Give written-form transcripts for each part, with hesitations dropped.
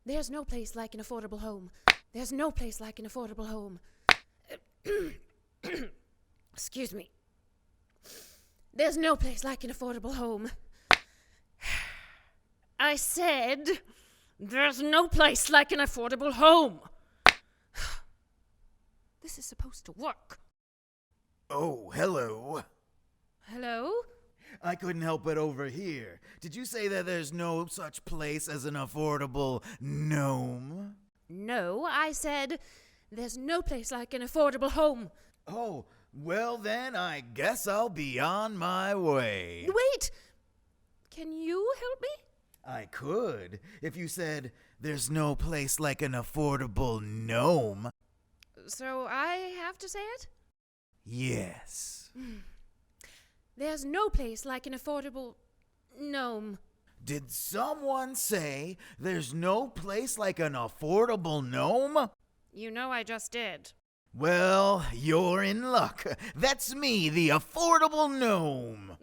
There's no place like an affordable home. There's no place like an affordable home. Excuse me. There's no place like an affordable home. I said, there's no place like an affordable home. This is supposed to work. Oh, hello. Hello? I couldn't help but overhear. Did you say that there's no such place as an affordable gnome? No, I said, there's no place like an affordable home. Oh, well then, I guess I'll be on my way. Wait! Can you help me? I could, if you said, there's no place like an affordable gnome. So I have to say it? Yes. There's no place like an affordable gnome. Did someone say there's no place like an affordable gnome? You know I just did. Well, you're in luck. That's me, the affordable gnome.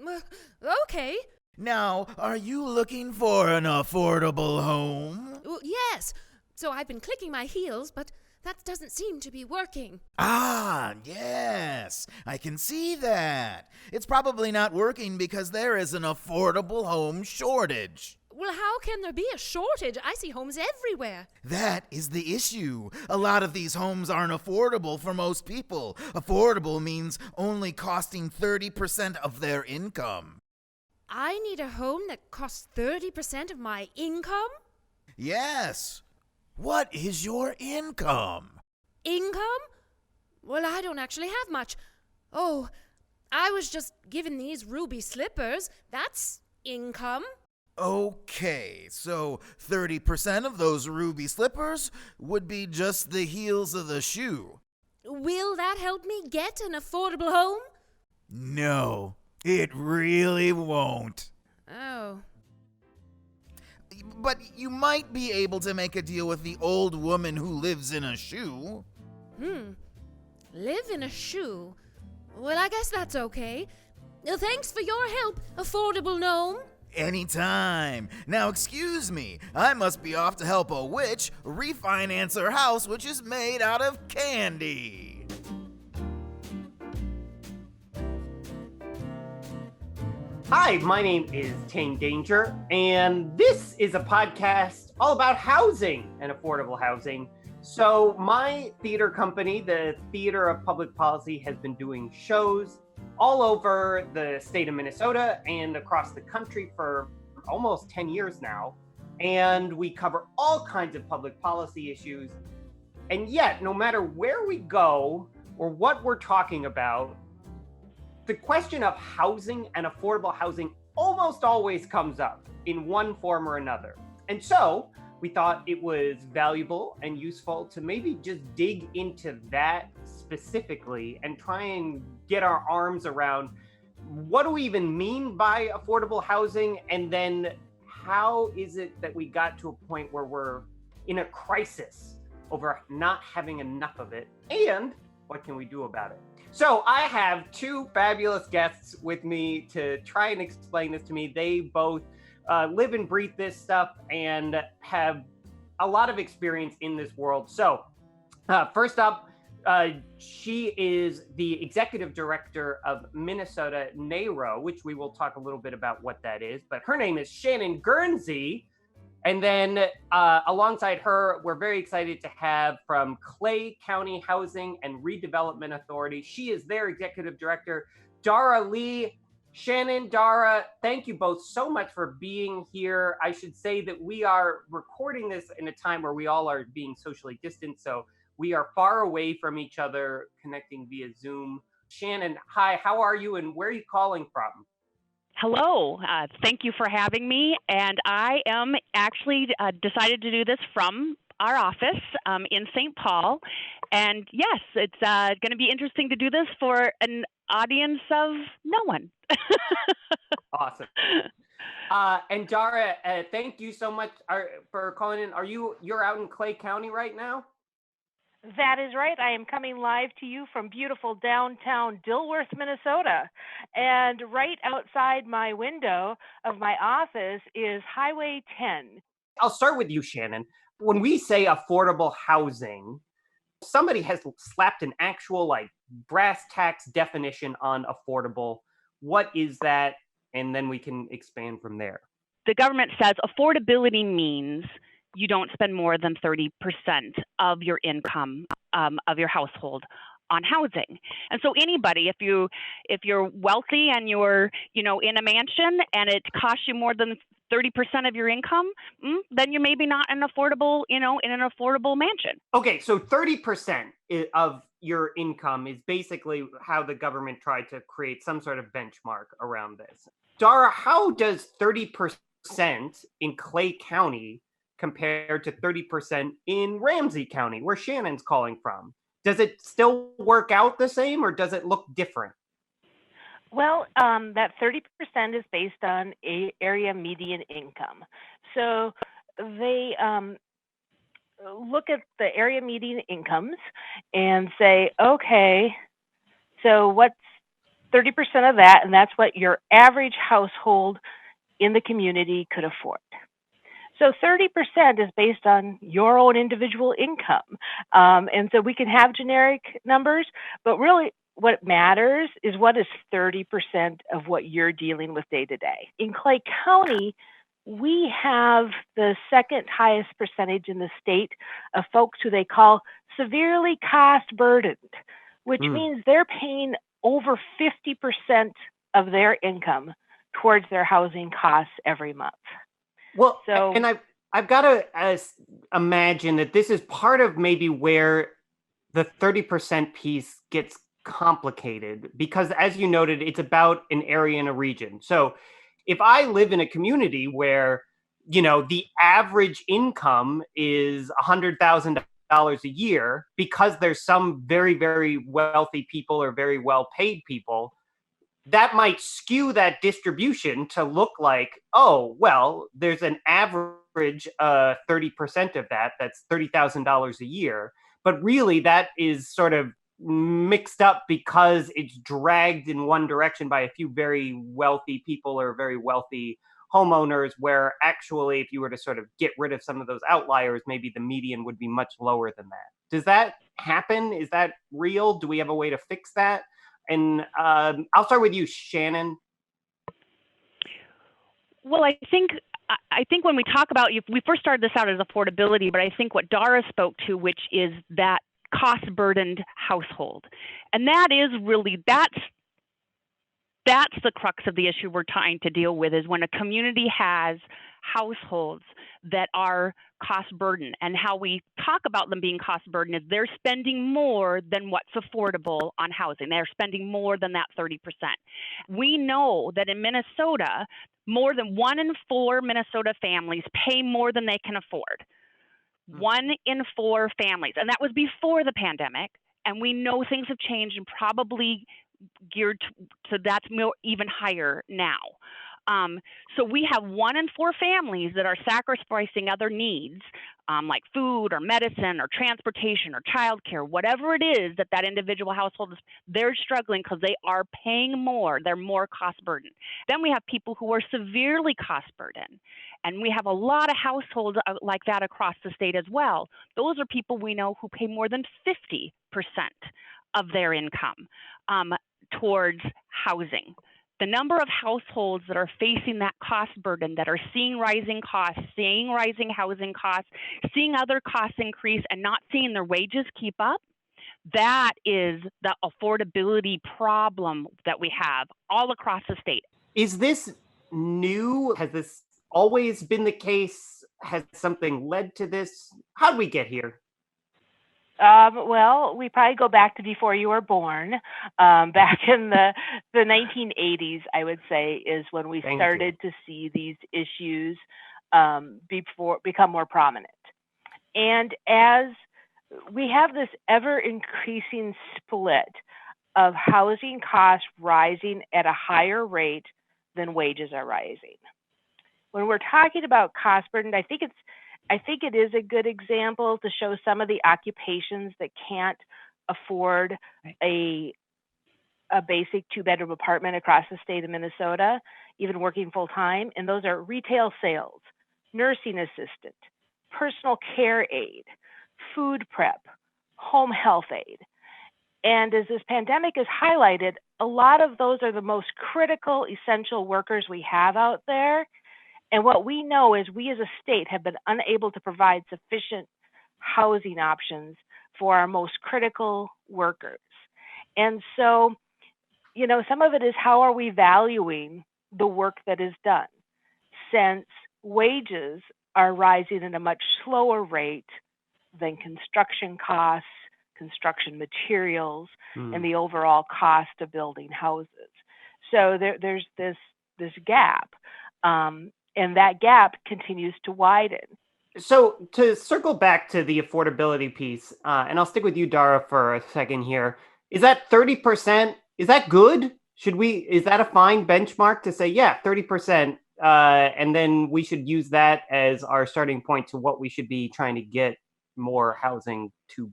Okay. Now, are you looking for an affordable home? Well, yes. So I've been clicking my heels, but that doesn't seem to be working. Ah, yes. I can see that. It's probably not working because there is an affordable home shortage. Well, how can there be a shortage? I see homes everywhere. That is the issue. A lot of these homes aren't affordable for most people. Affordable means only costing 30% of their income. I need a home that costs 30% of my income? Yes. What is your income? Income? Well, I don't actually have much. Oh, I was just given these ruby slippers. That's income. Okay, so 30% of those ruby slippers would be just the heels of the shoe. Will that help me get an affordable home? No, it really won't. Oh. But you might be able to make a deal with the old woman who lives in a shoe. Live in a shoe? Well, I guess that's okay. Thanks for your help, affordable gnome. Anytime. Now, excuse me, I must be off to help a witch refinance her house, which is made out of candy. Hi, my name is Tame Danger, and this is a podcast all about housing and affordable housing. So my theater company, the Theater of Public Policy, has been doing shows all over the state of Minnesota and across the country for almost 10 years now. And we cover all kinds of public policy issues. And yet, no matter where we go or what we're talking about, the question of housing and affordable housing almost always comes up in one form or another. And so we thought it was valuable and useful to maybe just dig into that specifically and try and get our arms around what do we even mean by affordable housing, and then how is it that we got to a point where we're in a crisis over not having enough of it, and what can we do about it? So I have two fabulous guests with me to try and explain this to me. They both live and breathe this stuff and have a lot of experience in this world. So first up, she is the executive director of Minnesota NAHRO, which we will talk a little bit about what that is. But her name is Shannon Guernsey. And then alongside her, we're very excited to have from Clay County Housing and Redevelopment Authority. She is their executive director, Dara Lee. Shannon, Dara, thank you both so much for being here. I should say that we are recording this in a time where we all are being socially distanced, so we are far away from each other, connecting via Zoom. Shannon, hi, how are you, and where are you calling from? Hello. Thank you for having me. And I am actually decided to do this from our office in St. Paul. And yes, it's going to be interesting to do this for an audience of no one. Awesome. And Dara, thank you so much for calling in. You're out in Clay County right now? That is right. I am coming live to you from beautiful downtown Dilworth, Minnesota. And right outside my window of my office is Highway 10. I'll start with you, Shannon. When we say affordable housing, somebody has slapped an actual like brass tacks definition on affordable. What is that? And then we can expand from there. The government says affordability means you don't spend more than 30% of your income of your household on housing. And so anybody, if you're wealthy and you're, in a mansion and it costs you more than 30% of your income, then you're maybe not in an affordable mansion. Okay, so 30% of your income is basically how the government tried to create some sort of benchmark around this. Dara, how does 30% in Clay County compare to 30% in Ramsey County, where Shannon's calling from? Does it still work out the same, or does it look different? Well, that 30% is based on area median income. So they look at the area median incomes and say, okay, so what's 30% of that? And that's what your average household in the community could afford. So 30% is based on your own individual income. And so we can have generic numbers, but really what matters is what is 30% of what you're dealing with day to day. In Clay County, we have the second highest percentage in the state of folks who they call severely cost burdened, which means they're paying over 50% of their income towards their housing costs every month. Well, so, and I've got to imagine that this is part of maybe where the 30% piece gets complicated, because as you noted, it's about an area and a region. So if I live in a community where, the average income is $100,000 a year, because there's some very, very wealthy people or very well-paid people, that might skew that distribution to look like, oh, well, there's an average 30% of that, that's $30,000 a year. But really, that is sort of mixed up because it's dragged in one direction by a few very wealthy people or very wealthy homeowners, where actually, if you were to sort of get rid of some of those outliers, maybe the median would be much lower than that. Does that happen? Is that real? Do we have a way to fix that? And I'll start with you, Shannon. Well, I think when we talk about, we first started this out as affordability, but I think what Dara spoke to, which is that cost-burdened household, and that is really that's the crux of the issue we're trying to deal with, is when a community has households that are cost burden. And how we talk about them being cost burden is they're spending more than what's affordable on housing. They're spending more than that 30%. We know that in Minnesota, more than 1 in 4 Minnesota families pay more than they can afford. 1 in 4 families. And that was before the pandemic. And we know things have changed and probably geared to that's even higher now. So we have 1 in 4 families that are sacrificing other needs, like food or medicine or transportation or childcare, whatever it is that individual household is. They're struggling because they are paying more. They're more cost burdened. Then we have people who are severely cost burdened. And we have a lot of households like that across the state as well. Those are people we know who pay more than 50% of their income towards housing. The number of households that are facing that cost burden, that are seeing rising costs, seeing rising housing costs, seeing other costs increase, and not seeing their wages keep up, that is the affordability problem that we have all across the state. Is this new? Has this always been the case? Has something led to this? How did we get here? Well, we probably go back to before you were born. Back in the 1980s, I would say, is when we started to see these issues become more prominent. And as we have this ever-increasing split of housing costs rising at a higher rate than wages are rising. When we're talking about cost burden, I think it is a good example to show some of the occupations that can't afford a basic 2-bedroom apartment across the state of Minnesota, even working full time. And those are retail sales, nursing assistant, personal care aide, food prep, home health aide. And as this pandemic has highlighted, a lot of those are the most critical, essential workers we have out there. And what we know is we as a state have been unable to provide sufficient housing options for our most critical workers. And so, some of it is how are we valuing the work that is done? Since wages are rising at a much slower rate than construction costs, construction materials, and the overall cost of building houses. So there's this gap, and that gap continues to widen. So to circle back to the affordability piece, and I'll stick with you, Dara, for a second here. Is that 30%? Is that good? Is that a fine benchmark to say, yeah, 30%, and then we should use that as our starting point to what we should be trying to get more housing to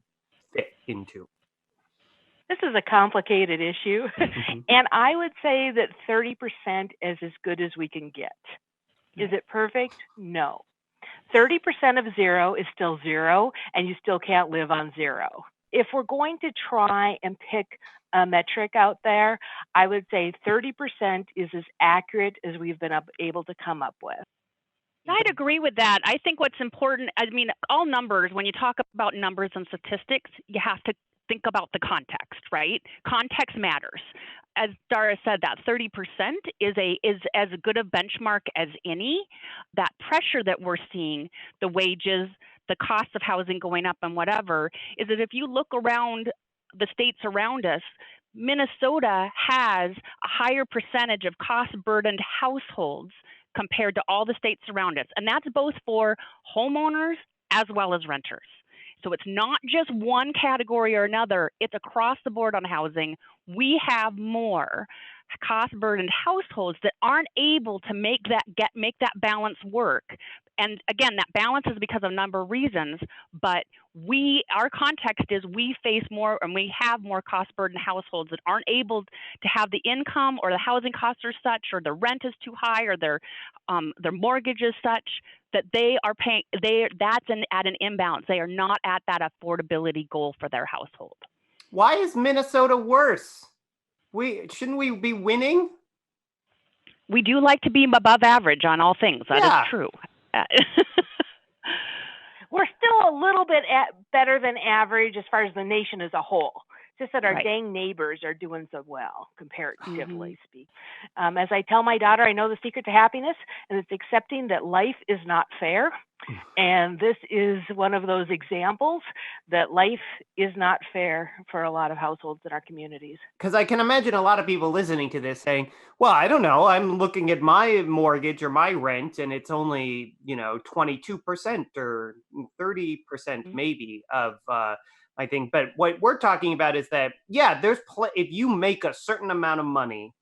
fit into? This is a complicated issue, and I would say that 30% is as good as we can get. Is it perfect? No. 30% of zero is still zero, and you still can't live on zero. If we're going to try and pick a metric out there, I would say 30% is as accurate as we've been able to come up with. I'd agree with that. I think what's important, all numbers, when you talk about numbers and statistics, you have to think about the context, right? Context matters. As Dara said, that 30% is as good a benchmark as any. That pressure that we're seeing, the wages, the cost of housing going up and whatever, is that if you look around the states around us, Minnesota has a higher percentage of cost-burdened households compared to all the states around us. And that's both for homeowners as well as renters. So it's not just one category or another, it's across the board on housing. We have more cost-burdened households that aren't able to make that balance work. And again, that balance is because of a number of reasons, but our context is we face more and we have more cost-burdened households that aren't able to have the income, or the housing costs are such, or the rent is too high, or their mortgage is such that they are paying. At an imbalance. They are not at that affordability goal for their household. Why is Minnesota worse? Shouldn't we be winning? We do like to be above average on all things. That is true. We're still a little bit better than average as far as the nation as a whole. Just that our dang neighbors are doing so well, comparatively speaking. As I tell my daughter, I know the secret to happiness, and it's accepting that life is not fair. And this is one of those examples that life is not fair for a lot of households in our communities. Because I can imagine a lot of people listening to this saying, well, I don't know, I'm looking at my mortgage or my rent, and it's only, 22% or 30% maybe of I think. But what we're talking about is that, there's if you make a certain amount of money,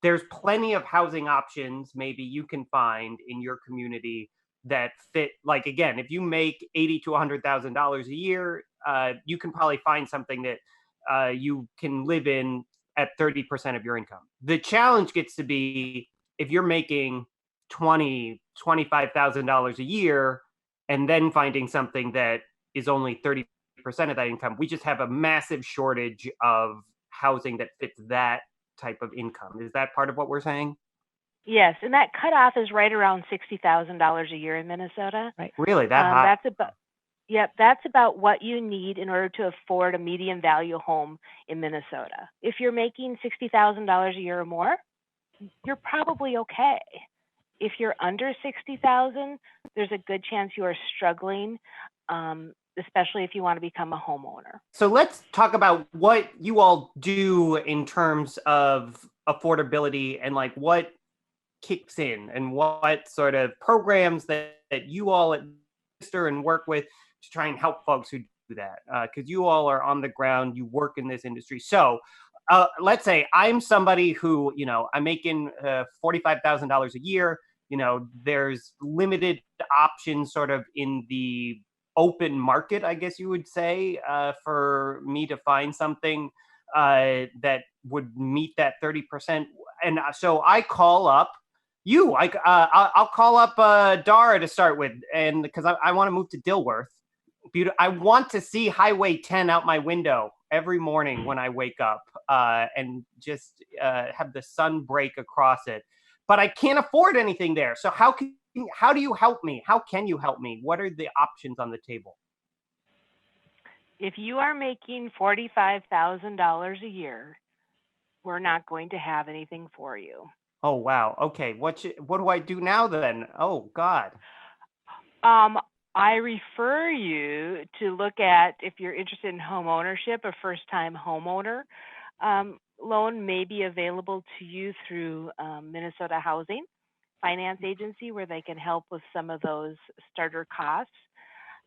there's plenty of housing options maybe you can find in your community that fit. Like, again, if you make $80,000 to $100,000 a year, you can probably find something that you can live in at 30% of your income. The challenge gets to be if you're making $20,000, $25,000 a year, and then finding something that is only 30% of that income. We just have a massive shortage of housing that fits that type of income. Is that part of what we're saying? Yes, and that cutoff is right around $60,000 a year in Minnesota. Right. Really, that high? That's about what you need in order to afford a median value home in Minnesota. If you're making $60,000 a year or more, you're probably okay. If you're under $60,000, there's a good chance you are struggling, especially if you want to become a homeowner. So let's talk about what you all do in terms of affordability and like what kicks in and what sort of programs that you all administer and work with to try and help folks who do that. Because you all are on the ground, you work in this industry. So let's say I'm somebody who, I'm making $45,000 a year. There's limited options sort of in the open market, I guess you would say, for me to find something that would meet that 30%. And so I call up I'll call up Dara to start with, and because I want to move to Dilworth. I want to see Highway 10 out my window every morning when I wake up, and just have the sun break across it. But I can't afford anything there. So how do you help me? How can you help me? What are the options on the table? If you are making $45,000 a year, we're not going to have anything for you. Oh wow. Okay. What do I do now then? Oh God. I refer you to look at, if you're interested in home ownership, a first-time homeowner loan may be available to you through Minnesota Housing Finance Agency, where they can help with some of those starter costs.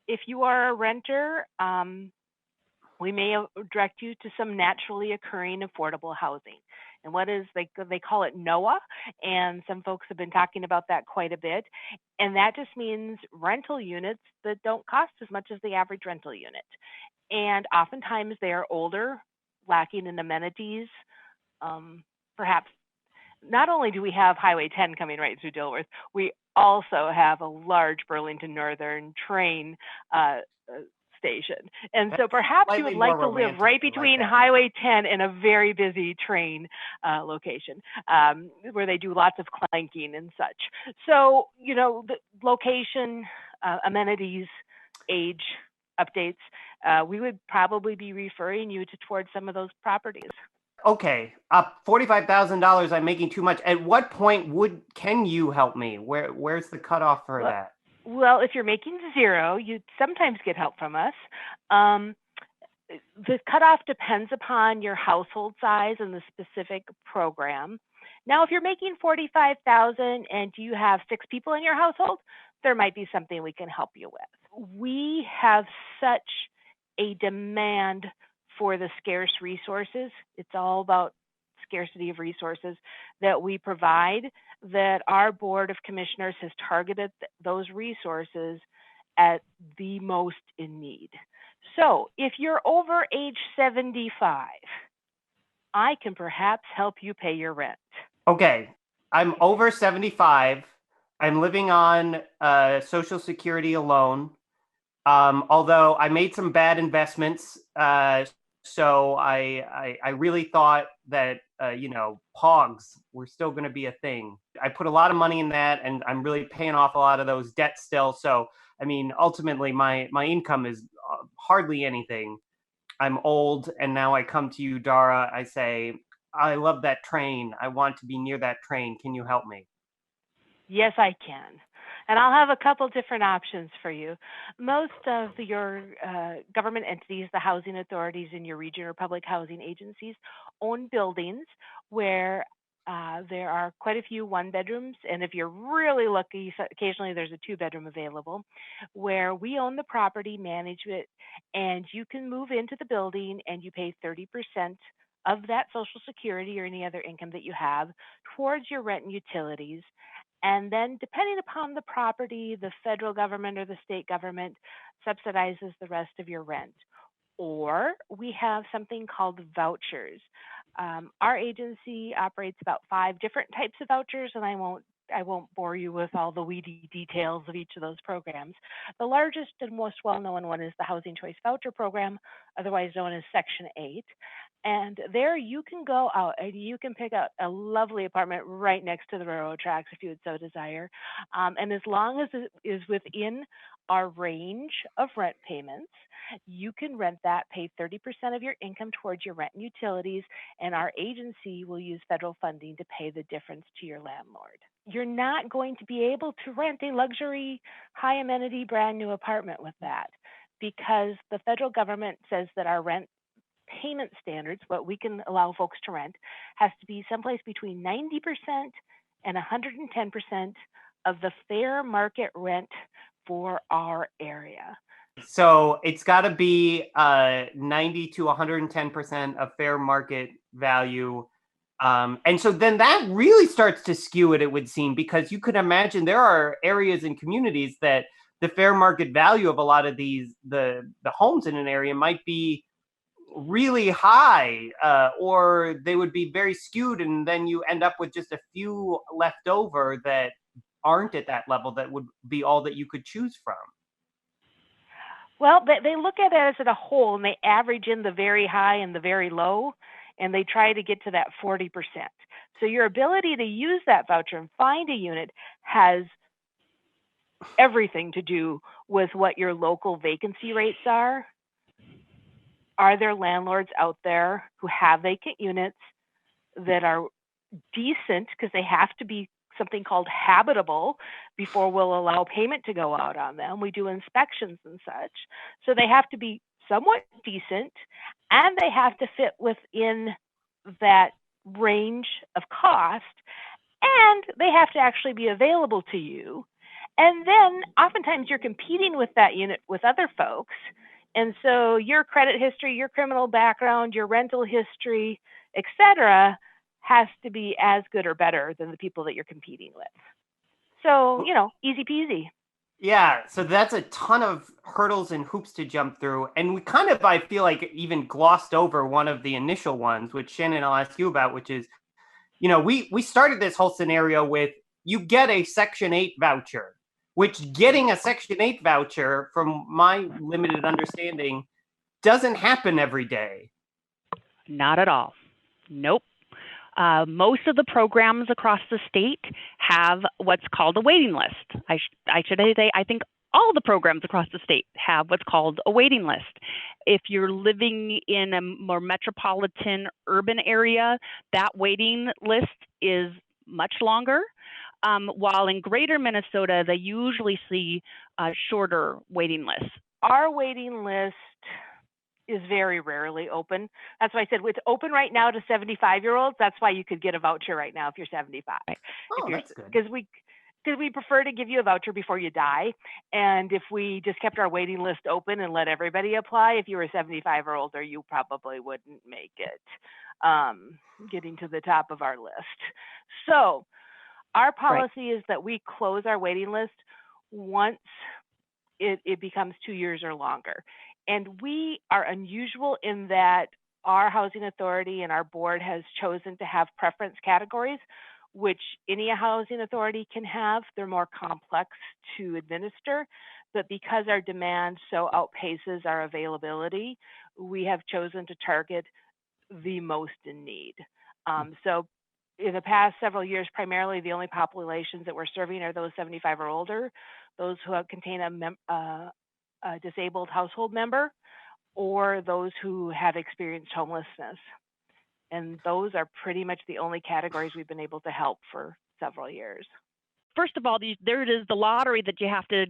If you are a renter, we may direct you to some naturally occurring affordable housing. And what is, they call it NOAH, and some folks have been talking about that quite a bit. And that just means rental units that don't cost as much as the average rental unit. And oftentimes they are older, lacking in amenities. Perhaps not only do we have Highway 10 coming right through Dilworth, we also have a large Burlington Northern train station. And so perhaps you would like to live right between Highway 10 and a very busy train location, where they do lots of clanking and such. So, the location, amenities, age updates, we would probably be referring you towards some of those properties. Okay, $45,000. I'm making too much. At what point can you help me? Where's the cutoff for that? Well, if you're making zero, you sometimes get help from us. The cutoff depends upon your household size and the specific program. Now, if you're making $45,000 and you have 6 people in your household, there might be something we can help you with. We have such a demand for the scarce resources. It's all about scarcity of resources that we provide, that our Board of Commissioners has targeted those resources at the most in need. So if you're over age 75, I can perhaps help you pay your rent. Okay, I'm over 75. I'm living on Social Security alone. Although I made some bad investments, so I really thought that POGs were still going to be a thing. I put a lot of money in that, and I'm really paying off a lot of those debts still. So I mean, ultimately, my income is hardly anything. I'm old, and now I come to you, Dara. I say, I love that train. I want to be near that train. Can you help me? Yes, I can. And I'll have a couple different options for you. Most of your government entities, the housing authorities in your region or public housing agencies, own buildings where there are quite a few 1-bedrooms. And if you're really lucky, occasionally there's a 2-bedroom available, where we own the property, manage it, and you can move into the building and you pay 30% of that Social Security or any other income that you have towards your rent and utilities. And then depending upon the property, the federal government or the state government subsidizes the rest of your rent. Or we have something called vouchers. Our agency operates about 5 different types of vouchers, and I won't bore you with all the weedy details of each of those programs. The largest and most well-known one is the Housing Choice Voucher Program, otherwise known as Section 8. And there you can go out and you can pick out a lovely apartment right next to the railroad tracks if you would so desire. And as long as it is within our range of rent payments, you can rent that, pay 30% of your income towards your rent and utilities, and our agency will use federal funding to pay the difference to your landlord. You're not going to be able to rent a luxury, high amenity, brand new apartment with that, because the federal government says that our rent payment standards, what we can allow folks to rent, has to be someplace between 90% and 110% of the fair market rent for our area. So it's got to be 90 to 110% of fair market value. And so then that really starts to skew it would seem, because you could imagine there are areas and communities that the fair market value of a lot of these, the homes in an area might be really high, or they would be very skewed, and then you end up with just a few left over that aren't at that level that would be all that you could choose from. Well, they look at it as a whole, and they average in the very high and the very low, and they try to get to that 40%. So your ability to use that voucher and find a unit has everything to do with what your local vacancy rates are. Are there landlords out there who have vacant units that are decent, because they have to be something called habitable before we'll allow payment to go out on them. We do inspections and such. So they have to be somewhat decent, and they have to fit within that range of cost, and they have to actually be available to you. And then oftentimes you're competing with that unit with other folks. And so your credit history, your criminal background, your rental history, etc., has to be as good or better than the people that you're competing with. So, easy peasy. Yeah, so that's a ton of hurdles and hoops to jump through. And we kind of, I feel like, even glossed over one of the initial ones, which Shannon, I'll ask you about, which is, we started this whole scenario with, you get a Section 8 voucher, which getting a Section 8 voucher, from my limited understanding, doesn't happen every day. Not at all. Nope. Most of the programs across the state have what's called a waiting list. I should say, I think all the programs across the state have what's called a waiting list. If you're living in a more metropolitan urban area, that waiting list is much longer. While in greater Minnesota, they usually see shorter waiting lists. Our waiting list is very rarely open. That's why I said it's open right now to 75-year-olds. That's why you could get a voucher right now if you're 75. Oh, that's good. Because we prefer to give you a voucher before you die. And if we just kept our waiting list open and let everybody apply, if you were 75 or older, you probably wouldn't make it getting to the top of our list. So our policy is that we close our waiting list once it becomes 2 years or longer. And we are unusual in that our housing authority and our board has chosen to have preference categories, which any housing authority can have. They're more complex to administer, but because our demand so outpaces our availability, we have chosen to target the most in need. So in the past several years, primarily the only populations that we're serving are those 75 or older, those who contain a disabled household member, or those who have experienced homelessness. And those are pretty much the only categories we've been able to help for several years. First of all, there it is, the lottery that you have to,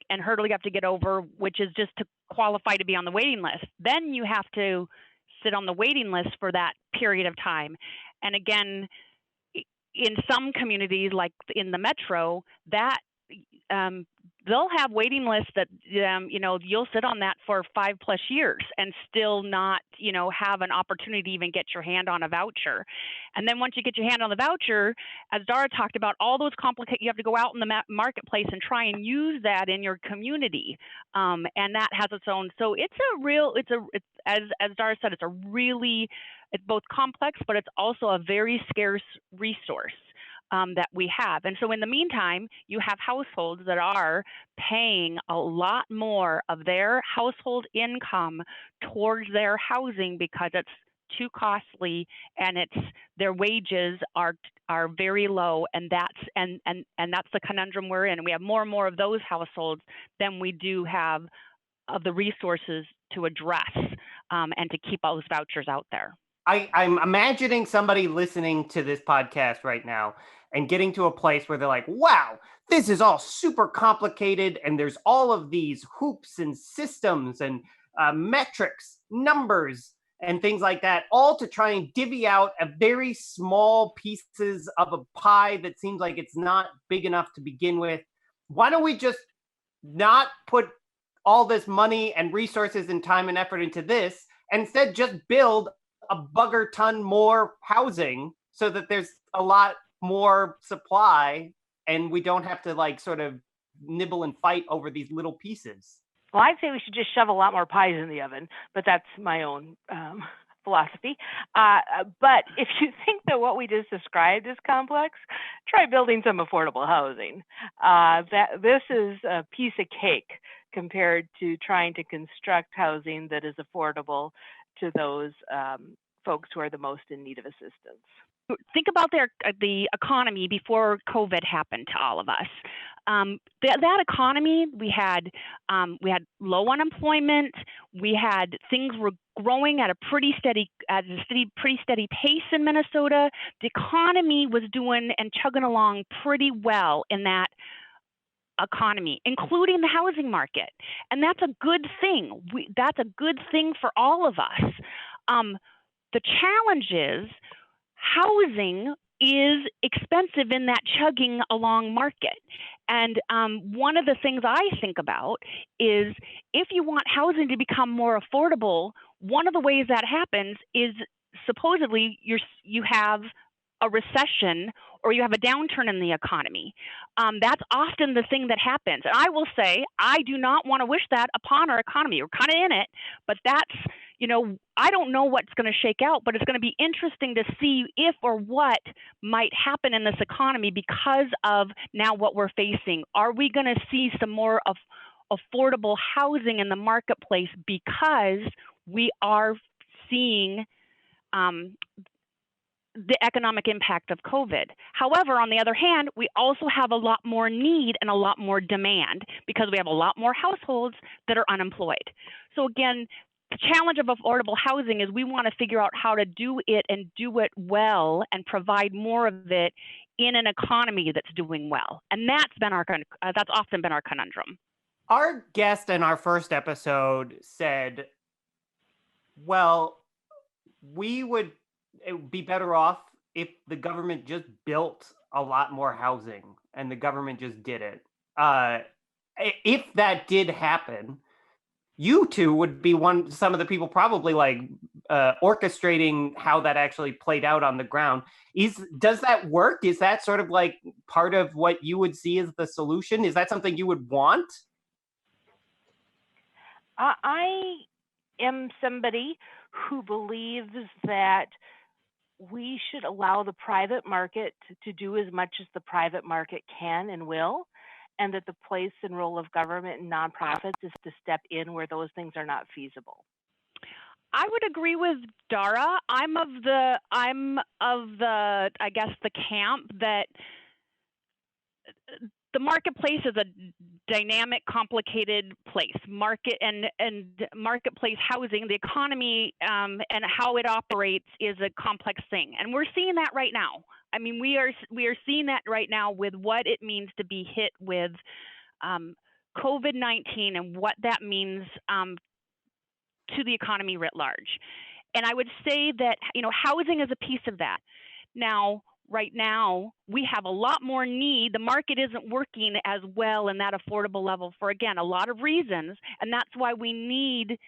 and hurdle you have to get over, which is just to qualify to be on the waiting list. Then you have to sit on the waiting list for that period of time. And again, in some communities, like in the metro, that they'll have waiting lists that, you'll sit on that for 5+ years and still not, have an opportunity to even get your hand on a voucher. And then once you get your hand on the voucher, as Dara talked about, all those you have to go out in the marketplace and try and use that in your community. And that has its own, so as Dara said, it's both complex, but it's also a very scarce resource that we have. And so in the meantime, you have households that are paying a lot more of their household income towards their housing because it's too costly, and their wages are very low, and that's the conundrum we're in. We have more and more of those households than we do have of the resources to address and to keep all those vouchers out there. I'm imagining somebody listening to this podcast right now and getting to a place where they're like, wow, this is all super complicated, and there's all of these hoops and systems and metrics, numbers, and things like that, all to try and divvy out a very small pieces of a pie that seems like it's not big enough to begin with. Why don't we just not put all this money and resources and time and effort into this, and instead just build a bugger ton more housing so that there's a lot more supply and we don't have to sort of nibble and fight over these little pieces? Well, I'd say we should just shove a lot more pies in the oven, but that's my own philosophy. But if you think that what we just described is complex, try building some affordable housing. This is a piece of cake compared to trying to construct housing that is affordable to those folks who are the most in need of assistance. Think about the economy before COVID happened to all of us. That economy, we had low unemployment. We had things were growing at a pretty steady pace in Minnesota. The economy was doing and chugging along pretty well in that economy, including the housing market, and that's a good thing. That's a good thing for all of us. The challenge is housing is expensive in that chugging along market. And one of the things I think about is if you want housing to become more affordable, one of the ways that happens is supposedly you have a recession or you have a downturn in the economy. That's often the thing that happens. And I will say, I do not want to wish that upon our economy. We're kind of in it, but that's, I don't know what's going to shake out, but it's going to be interesting to see if or what might happen in this economy because of now what we're facing. Are we going to see some more of affordable housing in the marketplace because we are seeing the economic impact of COVID? However, on the other hand, we also have a lot more need and a lot more demand because we have a lot more households that are unemployed. So again, the challenge of affordable housing is we want to figure out how to do it and do it well and provide more of it in an economy that's doing well. And that's often been our conundrum. Our guest in our first episode said, well, it would be better off if the government just built a lot more housing and the government just did it. If that did happen, you two would be some of the people probably orchestrating how that actually played out on the ground. Does that work? Is that sort of like part of what you would see as the solution? Is that something you would want? I am somebody who believes that we should allow the private market to do as much as the private market can and will, and that the place and role of government and nonprofits is to step in where those things are not feasible. I would agree with Dara. I'm of the I guess the camp that the marketplace is a dynamic, complicated place. Market and marketplace housing, the economy and how it operates is a complex thing, and we're seeing that right now. I mean, we are seeing that right now with what it means to be hit with COVID-19 and what that means to the economy writ large. And I would say that housing is a piece of that. Now, right now, we have a lot more need. The market isn't working as well in that affordable level for, again, a lot of reasons. And that's why we need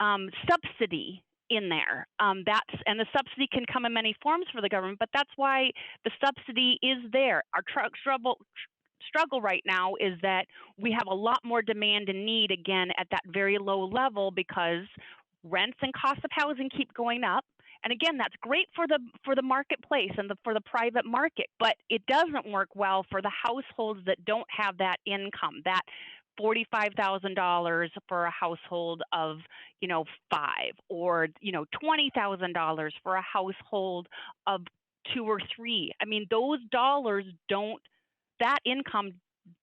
subsidy in there. And the subsidy can come in many forms for the government, but that's why the subsidy is there. Our struggle right now is that we have a lot more demand and need, again, at that very low level because rents and costs of housing keep going up. And again, that's great for the marketplace and for the private market, but it doesn't work well for the households that don't have that income, that $45,000 for a household of, 5, or, $20,000 for a household of 2 or 3. I mean, those dollars that income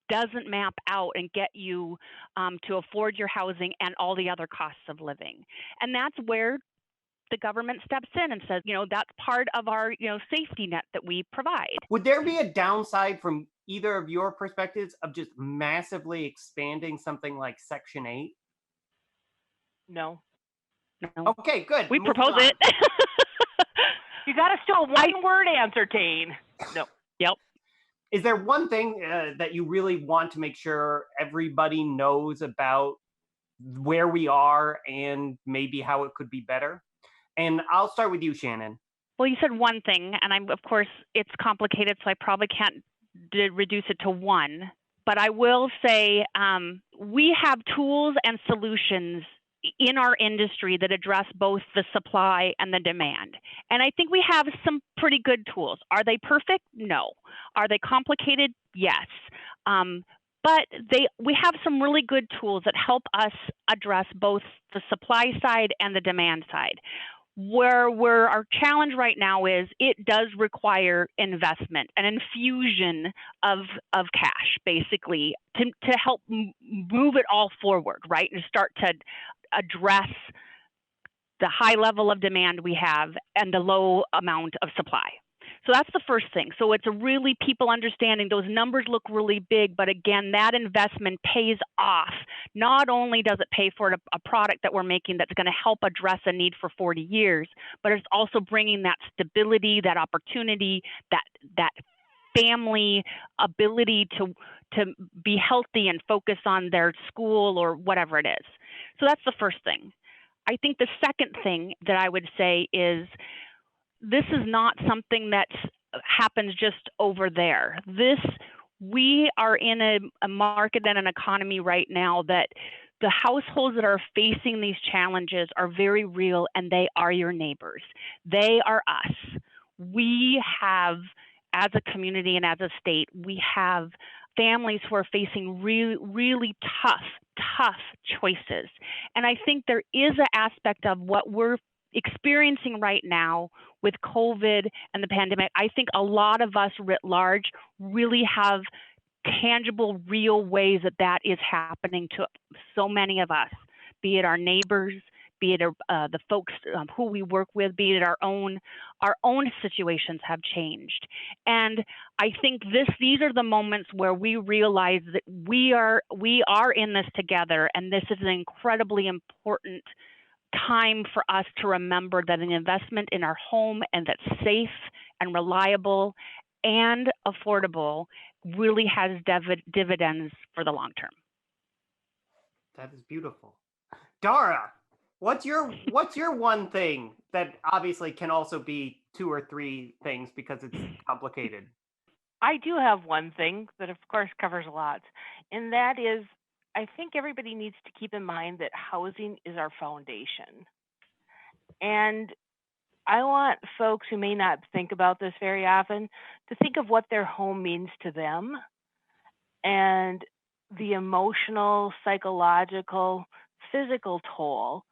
doesn't map out and get you to afford your housing and all the other costs of living. And that's where the government steps in and says, that's part of our, safety net that we provide. Would there be a downside from either of your perspectives of just massively expanding something like Section 8? No. Okay, good. We propose it. You got us to a one-word answer, Tane. No. Yep. Is there one thing that you really want to make sure everybody knows about where we are and maybe how it could be better? And I'll start with you, Shannon. Well, you said one thing, and of course, it's complicated, so I probably can't reduce it to one. but I will say we have tools and solutions in our industry that address both the supply and the demand. And I think we have some pretty good tools. Are they perfect? No. Are they complicated? Yes. But we have some really good tools that help us address both the supply side and the demand side. Where our challenge right now is it does require investment, an infusion of cash, basically, to help move it all forward, right, and start to address the high level of demand we have and the low amount of supply. So that's the first thing. So it's a really people understanding those numbers look really big, but again, that investment pays off. Not only does it pay for a product that we're making that's going to help address a need for 40 years, but it's also bringing that stability, that opportunity, that family ability to be healthy and focus on their school or whatever it is. So that's the first thing. I think the second thing that I would say is this is not something that happens just over there. We are in a market and an economy right now that the households that are facing these challenges are very real, and they are your neighbors. They are us. We have, as a community and as a state, we have families who are facing really, really tough choices. And I think there is an aspect of what we're experiencing right now with COVID and the pandemic. I think a lot of us writ large really have tangible, real ways that is happening to so many of us, be it our neighbors, be it the folks who we work with, be it our own situations have changed. And I think these are the moments where we realize that we are in this together, and this is an incredibly important time for us to remember that an investment in our home and that's safe and reliable and affordable really has dividends for the long term. That is beautiful. Dara, what's your one thing that obviously can also be two or three things because it's complicated? I do have one thing that, of course, covers a lot, and that is I think everybody needs to keep in mind that housing is our foundation. And I want folks who may not think about this very often to think of what their home means to them and the emotional, psychological, physical toll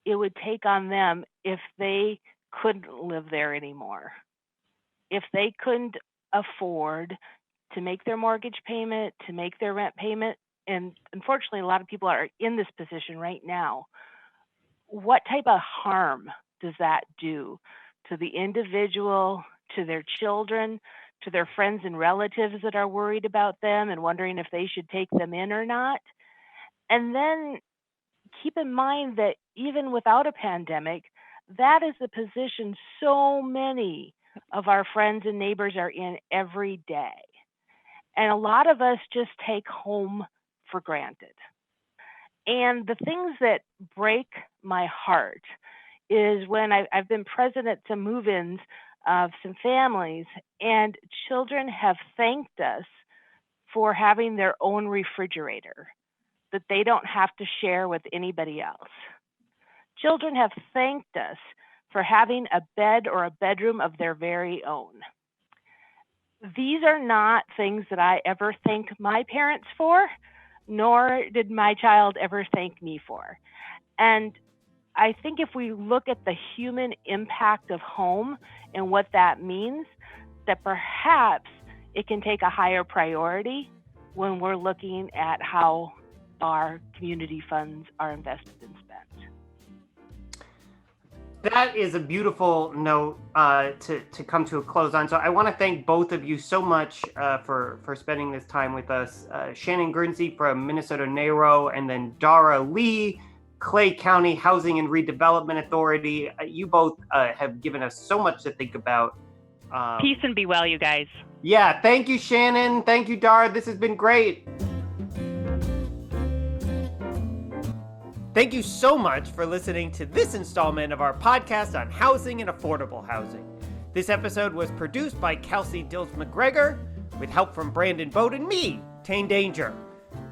it would take on them if they couldn't live there anymore. If they couldn't afford to make their mortgage payment, to make their rent payment, and unfortunately, a lot of people are in this position right now. What type of harm does that do to the individual, to their children, to their friends and relatives that are worried about them and wondering if they should take them in or not? And then keep in mind that even without a pandemic, that is the position so many of our friends and neighbors are in every day. And a lot of us just take home for granted. And the things that break my heart is when I've been present at some move-ins of some families, and children have thanked us for having their own refrigerator that they don't have to share with anybody else. Children have thanked us for having a bed or a bedroom of their very own. These are not things that I ever thank my parents for, nor did my child ever thank me for. And I think if we look at the human impact of home and what that means, that perhaps it can take a higher priority when we're looking at how our community funds are invested and spent. That is a beautiful note to come to a close on. So I want to thank both of you so much for spending this time with us. Shannon Guernsey from Minnesota NAHRO, and then Dara Lee, Clay County Housing and Redevelopment Authority. You both have given us so much to think about. Peace and be well, you guys. Yeah, thank you, Shannon. Thank you, Dara. This has been great. Thank you so much for listening to this installment of our podcast on housing and affordable housing. This episode was produced by Kelsey Dills McGregor with help from Brandon Bode and me, Tane Danger.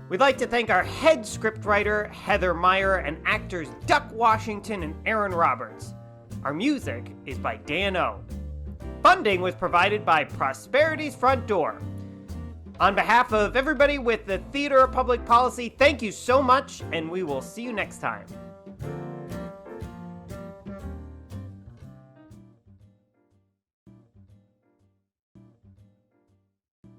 We'd like to thank our head scriptwriter, Heather Meyer, and actors Duck Washington and Aaron Roberts. Our music is by Dan O. Funding was provided by Prosperity's Front Door. On behalf of everybody with the Theater of Public Policy, thank you so much, and we will see you next time.